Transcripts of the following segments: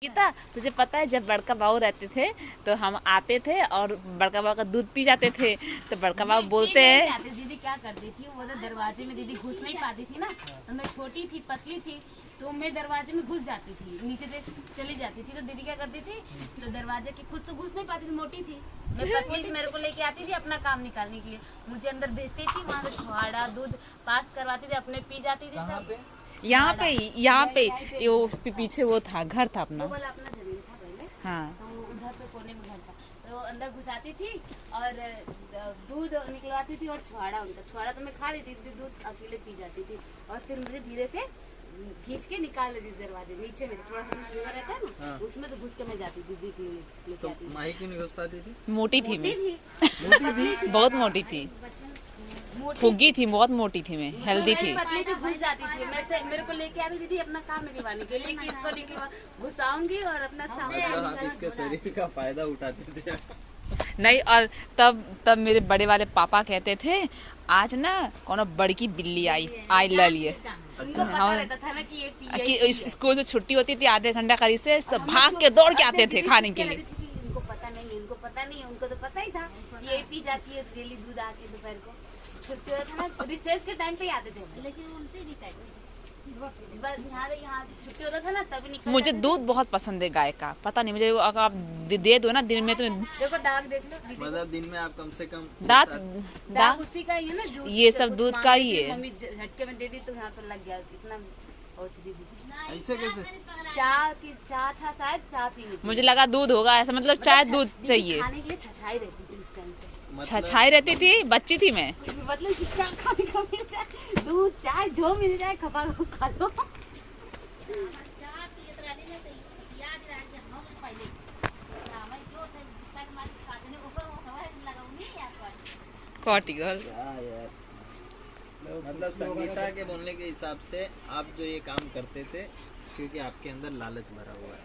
गीता, तुझे पता है जब बड़का बाबू रहते थे तो हम आते थे और बड़का बाबू का दूध पी जाते थे। तो बड़का बाबू बोलते हैं, दीदी क्या करती थी, वो तो दरवाजे में दीदी घुस नहीं पाती थी ना, तो मैं छोटी थी पतली थी तो मैं दरवाजे में घुस जाती थी, नीचे से चली जाती थी। तो दीदी क्या करती थी, तो दरवाजे की खुद तो घुस नहीं पाती थी, मोटी थी, मैं पतली थी, मेरे को लेके आती थी अपना काम निकालने के लिए, मुझे अंदर भेजती थी, वहाँ से छुआड़ा दूध पास करवाती थी, अपने पी जाती थी सब। यहाँ पे वो पीछे वो था, घर था अपना, वो वाला अपना जमीन था पहले। हाँ, तो उधर पे कोने में घर था, तो अंदर घुसाती थी और दूध निकलवाती थी और छुआड़ा, उनका छुआड़ा तो मैं खा लेती थी, दूध अकेले पी जाती थी और फिर मुझे धीरे से खींच के निकाल लेती थी दरवाजे नीचे में, थोड़ा सा जगह रहता है ना, हाँ। उसमें तो घुस के मैं जाती थी दूध लेके तो आती थी। माही क्यों नहीं घुस पाती थी? मोटी थी मैं, मोटी थी, बहुत मोटी थी, फुग्गी थी, बहुत मोटी थी मैं, हेल्दी थी। पतली थी, घुस जाती थी, मेरे को लेके आती थी अपना काम निकलवाने के लिए कि इसको निकलवा घुसाऊंगी और अपना आप इसके शरीर का फायदा उठाते थे। नहीं, और तब मेरे बड़े वाले पापा कहते थे आज ना कौन बड़की बिल्ली आई ले लिए। कि स्कूल से छुट्टी होती थी आधे घंटा करीब से, तो भाग के दौड़ के आते थे खाने के लिए। इनको पता नहीं, उनको तो पता ही था ये पी जाती है डेली दूध आके दोपहर को छुट्टी होता था ना, रिसेस के टाइम पे ही आते थे, लेकिन उल्टे यहाँ छुट्टी होता था ना तभी निकल। मुझे दूध बहुत पसंद है गाय का, पता नहीं मुझे, अगर आप दे दो ना दिन में तो देखो दाग देख लो, मतलब दिन में आप कम से कम दाग उसी का ही है ना, ये सब दूध का ही है। मम्मी झटके में दे दी तो यहाँ पर लग गया इतना। ऐसे कैसे? चाय था शायद, चाय पी मुझे लगा दूध होगा ऐसा, मतलब चाय दूध चाहिए, खाने के लिए छछाई रहती थी उस टाइम पे, छछाई रहती थी, बच्ची थी मैं, मतलब जितना खाने को मिल जाए, दूध चाय जो मिल जाए खपा लो खा लो। मतलब संगीता के बोलने के हिसाब से आप जो ये काम करते थे क्योंकि आपके अंदर लालच भरा हुआ है।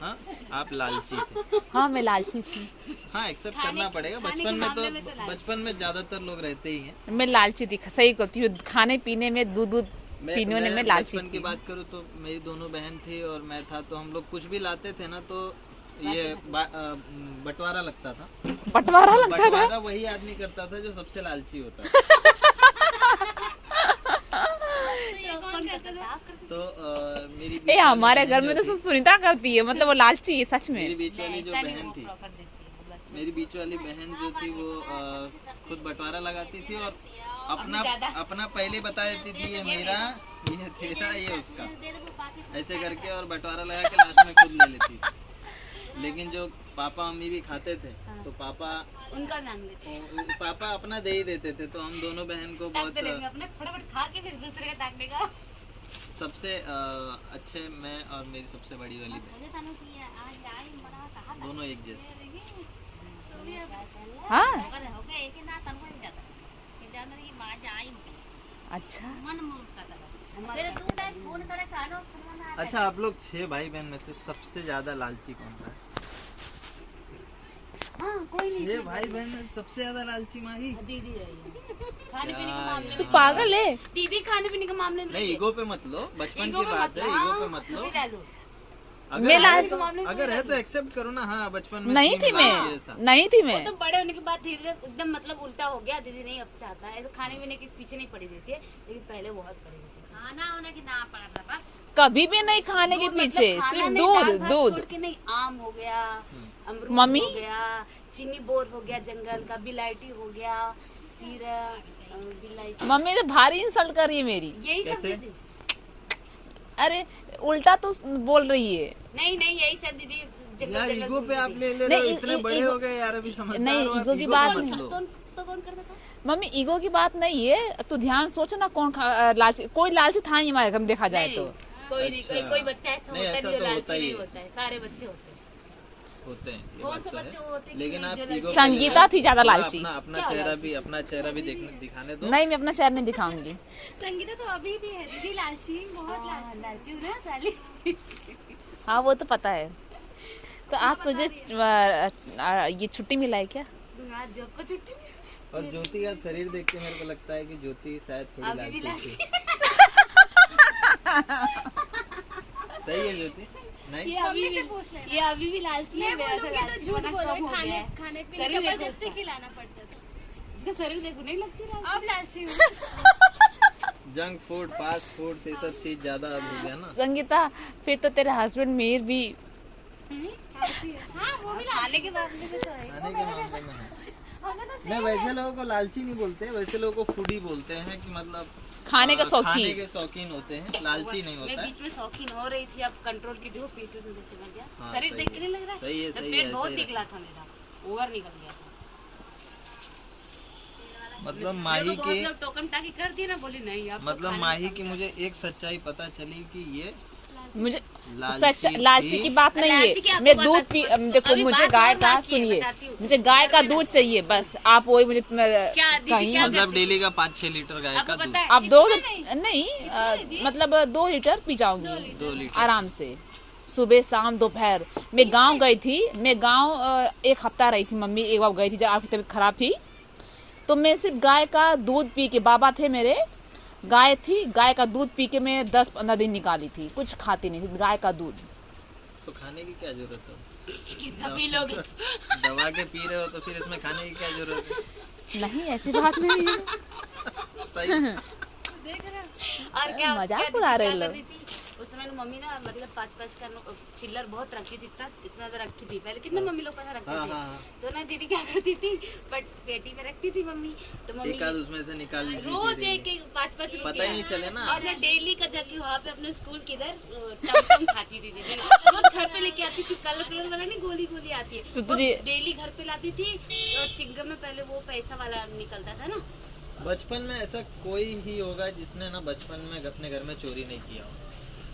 हाँ, आप लालची थे। हाँ, मैं लालची थी। हाँ, एक्सेप्ट करना पड़ेगा। बचपन में ज्यादातर लोग रहते ही हैं। मैं लालची थी, सही कहती हूँ, खाने पीने में दूध पीने में लालची बचपन की बात करूँ तो मेरी दोनों बहन थी और मैं था, तो हम लोग कुछ भी लाते थे ना तो ये बंटवारा लगता था। बंटवारा वही आदमी करता था जो सबसे लालची होता था। तो मेरी हमारे घर में तो सुनीता करती है, मतलब वो लालची है सच में। मेरी बीच वाली जो बहन थी, मेरी बीच वाली बहन जो थी वो खुद बंटवारा लगाती थी और अपना पहले बता देती थी, ये मेरा, ये तेरा, ये उसका, ऐसे करके, और बंटवारा लगा के लास्ट में खुद ले लेती थी। लेकिन जो पापा मम्मी भी खाते थे तो पापा उनका मांग लेते, पापा अपना दे ही देते थे, तो हम दोनों बहन को बहुत अपने फटाफट खा के फिर दूसरे का ताकने का। सबसे अच्छे मैं और मेरी सबसे बड़ी वाली बहन दोनों एक जैसे। हाँ, अच्छा। अच्छा, आप लोग 6 भाई बहन में से सबसे ज्यादा लालची कौन था? हाँ, कोई नहीं। 6 भाई बहन में सबसे ज्यादा लालची माही दीदी रही। खाने पीने के मामले में तू पागल है। दीदी खाने पीने के मामले में नहीं, ईगो पे मत लो, बचपन की बात है, ईगो पे मत लो। अगर है तो एक्सेप्ट करो ना। हाँ, बचपन में नहीं थी मैं, तो बड़े होने के बाद धीरे एकदम मतलब उल्टा हो गया, दीदी नहीं अब चाहता है, तो खाने पीने के पीछे नहीं पड़ी रहती है, लेकिन पहले बहुत पड़ी रहती है, खाना होने की ना पड़ा था, कभी भी नहीं खाने के पीछे, सिर्फ दूध। नहीं, आम हो गया, अमरूद मम्मी हो गया, चीनी बोर हो गया, जंगल का बिलायटी हो गया, फिर बिलायटी। मम्मी तो भारी इंसल्ट कर रही है मेरी। यही सब दीदी, अरे उल्टा तो बोल रही है। नहीं यही सब दीदी। यार ईगो पे आप ले रहे हो, इतने बड़े हो गए यार, अभी समझदार नहीं, हो, ईगो की बात नहीं। तो कौन करता था? मम्मी ईगो की बात नहीं है, तू ध्यान सोच ना, कौन लालची, कोई लालची था नहीं हमारे घर में, देखा जाए तो कोई नहीं, कोई बच्चा ऐसा होता है जो लालची नहीं होता है, सारे बच्चे होते हैं, कौन से बच्चे होते हैं। लेकिन आप संगीता थी ज्यादा लालची। अपना चेहरा भी दिखाने दो। नहीं, मैं अपना चेहरा नहीं दिखाऊंगी। संगीता तो अभी भी है दीदी लालची, बहुत लालची हूँ ना साली। हाँ, वो तो पता है। तो आज तुझे ये छुट्टी मिला है क्या? आज जॉब को छुट्टी। और ज्योति का शरीर देख के मेरे को लगता है कि ज्योति शायद थोड़ी लालची थी। सही है ज्योति। नहीं मम्मी से पूछ लेना। ये अभी भी लालची है, मैं मेरा बोलूंगी तो लालची झूठ होना कम बोलोगे, हो गया है। खाने पीने शरीर देखो जबरदस्ती इसका। खिलाना पड़ता था। इसका शरीर देखो नहीं लगती लालची। अब लालची हूँ। जंक फूड, फास्ट फूड ये सब चीज ज्यादा हो गया ना। संगीता, फिर तो तेरे हस्बैंड मीर भी हाँ वो भी खाने के बाद में तो है। खाने के मामले में है। हमने तो नहीं, वैसे लोगों को लालची नहीं बोलते, वैसे लोगों को फूडी बोलते हैं कि मतलब खाने का खाने शौकीन। के शौकीन होते हैं, लालची नहीं मैं होता है। बीच में शौकीन हो रही थी, अब कंट्रोल की देखो पेट में चला गया। हाँ, शरीर सही देख के है। नहीं लग रहा है? सही है, तो सही पेट है, बहुत सही निकला था मेरा, ओवर निकल गया था। मतलब मेरे माही को बहुत की लोग टोकन टाकी कर दिए ना, बोली नहीं अब तो मतलब खाने माही का की मुझे एक सच्चाई पता चली कि ये मुझे लालची सच लालची थी। की बात नहीं लालची की है। आपको मैं बात दूध आती पी है। देखो, अभी मुझे बात गाय और का लालची है, सुनिए, बताती हूँ। मुझे गाय का दूध चाहिए बस। आप वही मुझे क्या दीदी कहीं क्या मतलब डेली का 5-6 लीटर गाय आपको का दूध, पता है? अब दो नहीं मतलब 2 लीटर पी जाऊंगी 2 लीटर। आराम से, सुबह शाम दोपहर। मैं गांव गई थी, मैं गांव 1 हफ्ता रही थी। मम्मी एक बार गई थी जब आपकी तबीयत खराब थी, तो मैं सिर्फ गाय का दूध पी के, बाबा थे मेरे, गाय थी, गाय का दूध पी के मैं 10-15 दिन निकाली थी। कुछ खाती नहीं थी, गाय का दूध। तो खाने की क्या जरूरत है? कितना पी लोगे? दवा के पी रहे हो तो फिर इसमें खाने की क्या जरूरत है? नहीं, ऐसी बात नहीं है। सही। देख रहे हो? और क्या मजाक क्या उड़ा रहे क्या लोग। करती थी? उस समय मम्मी ना मतलब 5-5 का चिल्लर बहुत रखी थी, इतना रखी थी पहले। कितने मम्मी लोग पैसा रखती हाँ, थी? हाँ, हाँ। तो ना दीदी क्या करती थी, बट पेटी में रखती थी मम्मी, तो मम्मी एक आध उसमें से निकाल लीजिए रोज धीरे-धीरे। एक 5-5 पता ही नहीं चले ना। और मैं डेली का जाके वहाँ पे अपने स्कूल के इधर टम खाती थी दीदी। रोज घर पे लेके आती थी, कलर वाला नहीं, गोली आती है, तो तुझे डेली घर पे लाती थी। और चिंगम में पहले वो पैसा वाला निकलता था ना। बचपन में ऐसा कोई ही होगा जिसने ना बचपन में अपने घर में चोरी नहीं किया हो।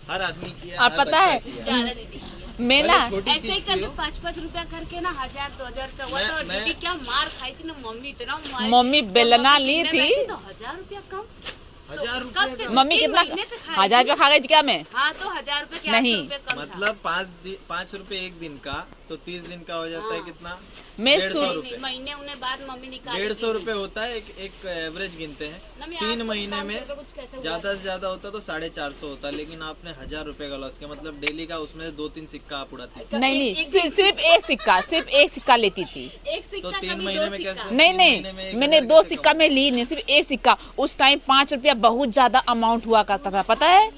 हर आदमी किया, और हर पता बच्चा है, किया। ज्यादा दीदी मैं ना भले छोटी ऐसे ही चीज की करके हो। 5-5 रुपया करके ना 1000-2000 रुपया हुआ था। और मैं- दीदी क्या मार खाई थी ना मम्मी, इतना मार। मम्मी बेलना ली थी। तो 1000 रुपया कम। 1000 कब रुपये से? का? मम्मी 3 कितना महीने तक खाई 1000 थी। रुपया खा गई थी क्या मैं? हाँ तो 1000 रुपये के नहीं। 800 रुपये कम था। मतलब 5 रुपए एक दिन का, तो 30 दिन का हो जाता है हाँ। कितना? मैं 150 सुन रुपए। महीने उन्हें बाद मम्मी निकाली 150 रुपए होता है, एक एवरेज गिनते हैं। ना मैं 3 800 महीने 500 में रुपये कुछ कैसे हुआ ज्यादा से ज्यादा होता तो 450 होता, लेकिन आपने 1000 रुपए का लॉस किया। मतलब डेली का उसमें 2-3 सिक्का आप उड़ाती थी। नहीं नहीं, सिर्फ एक सिक्का लेती थी। एक सिक्का तो 3 कभी महीने 2 में सिक्का। कैसे? नहीं 3 महीने में नहीं, 1,000 मैंने 2 कैसे सिक्का में ली नहीं, सिर्फ 1 सिक्का। उस टाइम 5 रुपया बहुत ज्यादा अमाउंट हुआ करता था, पता है?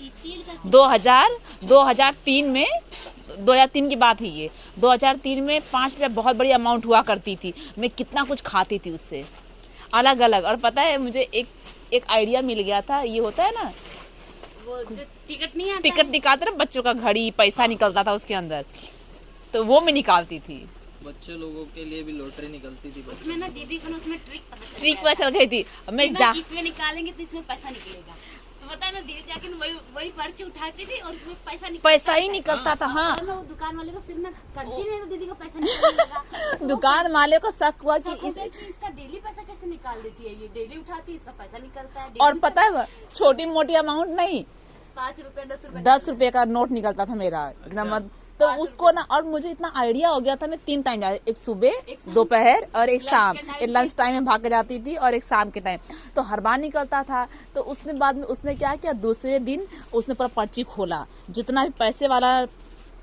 2003 में, 2003 की बात है ये। 2003 में 5 रुपया बहुत बड़ी अमाउंट हुआ करती थी। मैं कितना कुछ खाती थी उससे, अलग अलग। और पता है, मुझे एक आइडिया मिल गया था। ये होता है ना, वो जो टिकट नहीं आता टिकट निकालते ना बच्चों का, घड़ी पैसा निकलता था उसके अंदर, तो वो मैं निकालती थी। बच्चे लोगों के लिए भी लॉटरी निकलती थी। उसमें ना दीदी को ना उसमें ट्रिक पता चल ट्रिक गया पर चल गई थी। मैं था। जा इसमें निकालेंगे तो इसमें पैसा निकलेगा। तो पता है ना दीदी जाके वही पर्ची उठाती थी और उसमें पैसा निकलता पैसा ही था। निकलता था। हाँ, और मैं वो दुकान वाले को फिर ना करती नहीं तो दीदी को पैसा निकलने लगा। तो वो दुकान वाले को शक हुआ कि शक हो इस, गया कि इसका डेली पैसा कैसे निकाल देती है, ये डेली उठाती है, इसका पैसा निकलता है। और पता है छोटी मोटी अमाउंट नहीं, 5 रुपए 10 रुपए 10 रुपए का नोट निकलता था मेरा एकदम। तो उसको ना, और मुझे इतना आइडिया हो गया था, मैं 3 टाइम जाती, एक सुबह, दोपहर और एक शाम। एक लंच टाइम में भाग के जाती थी और एक शाम के टाइम, तो हर बार निकलता था। तो उसने बाद में उसने क्या किया, दूसरे दिन उसने पूरा पर्ची खोला, जितना भी पैसे वाला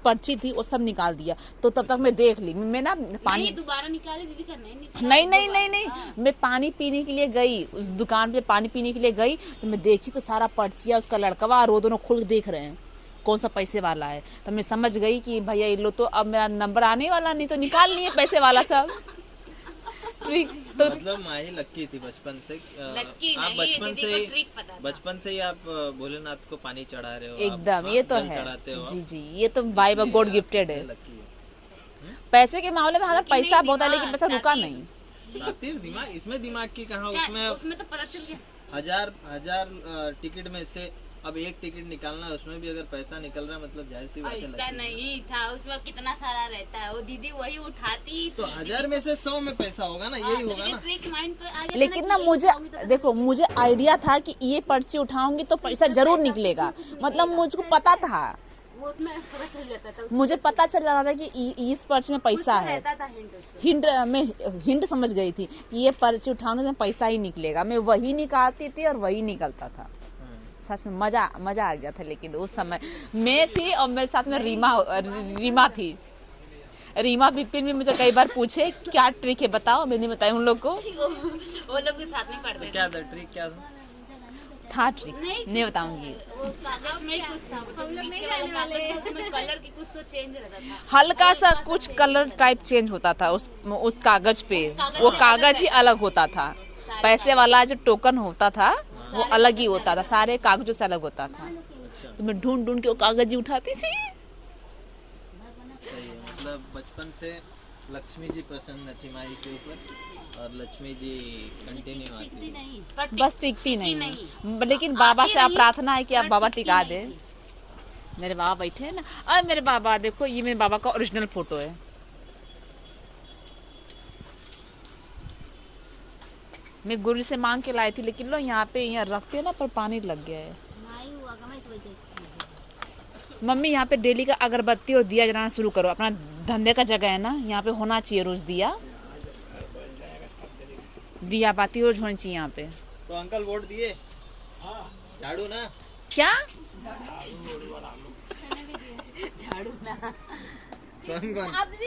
पर्ची थी वो सब निकाल दिया। तो तब तक मैं देख ली, मैं ना पानी नहीं दोबारा निकाले दीदी का नहीं निकाला। नहीं नहीं नहीं नहीं, मैं पानी पीने के लिए गई, उस दुकान पे पानी पीने के लिए गई, तो मैं देखी तो सारा पर्चिया उसका लड़कवा और वो दोनों खुल के देख रहे हैं कौन सा पैसे वाला है। तो मैं समझ गई कि भैया ये लो, तो अब मेरा नंबर आने वाला नहीं, तो निकाल लिए पैसे वाला सब। तो मतलब माही लक्की थी बचपन से। लक्की आप नहीं, बचपन दीदी से को ही ट्रिक पता था। बचपन से ही आप भोलेनाथ को पानी चढ़ा रहे हो। एकदम, आप ये तो जल है चढ़ाते हो जी आप। जी, ये तो बाय बाय गॉड गिफ्टेड है। लक्की है। पैसे के मामले में हालांकि लेकिन पैसा नहीं बहुत है, लेकिन दिमाग, पैसा रुका शादी- नहीं। सातिर दिमाग, इसमें दिमाग की कहाँ? क्या, उसमें उसमें तो पता चल गया। 1000 टिकट में से अब एक टिकट निकालना है, उसमें भी अगर पैसा निकल रहा है मतलब जाहिर सी बात है ऐसा लक्की है। नहीं था, उसमें कितना सारा रहता है, वो दीदी वही उठाती तो 1000 में से 100 में पैसा होगा ना, यही होगा ना। ट्रिक माइंड पे आ गया। लेकिन ना मुझे देखो, मुझे आइडिया था कि ये पर्ची उठाऊंगी तो पैसा जरूर निकलेगा, मतलब मुझको पता था, वो उसमें पता चल जाता था। मुझे पता चल रहा था कि इस पर्ची में पैसा है। रहता था हिंट उसमें। हिंट मैं हिंट समझ गई थी कि ये पर्ची उठाने से पैसा ही निकलेगा। मैं वही निकालती थी और वही निकलता था। सच में मजा आ गया था। लेकिन उस समय मैं थी और मेरे साथ में रीमा थी। रीमा विपिन भी मुझे कई बार पूछे क्या ट्रिक है बताओ, मैंने बताया उन लोग को। वो लोग भी साथ में पढ़ते क्या था ट्रिक, क्या था ट्रिक नहीं बताऊंगी। वो कागज में ही कुछ था, वो जो नीचे वाला कागज था उसमें कलर की कुछ तो चेंज रहता था, हल्का सा कुछ कलर टाइप चेंज होता था उस कागज पे, वो कागज ही अलग होता था। पैसे वाला जो टोकन होता था वो अलग ही होता था, सारे कागजों से अलग होता था। तो मैं ढूंढ ढूंढ के वो कागज ही उठाती थी। मतलब बचपन से लक्ष्मी जी प्रसन्न थी माई के ऊपर और लक्ष्मी जी कंटिन्यू आती है। बस टिकती नहीं, लेकिन बाबा से आप प्रार्थना है कि आप बाबा टिका दे। मेरे बाबा बैठे हैं ना, अब मेरे बाबा देखो, ये मेरे बाबा का ओरिजिनल फोटो है। मैं गुरु से मांग के लाई थी, लेकिन लो यहाँ पे यहाँ रखते हैं ना पर पानी लग गया है। मम्मी यहाँ पे डेली का अगरबत्ती और दिया जलाना शुरू करो, अपना धंधे का जगह है ना, यहाँ पे होना चाहिए रोज दिया बाती रोज होनी चाहिए यहाँ पे। तो अंकल वोट दिए? झाड़ू ना क्या झाड़ू ना कौन कौन?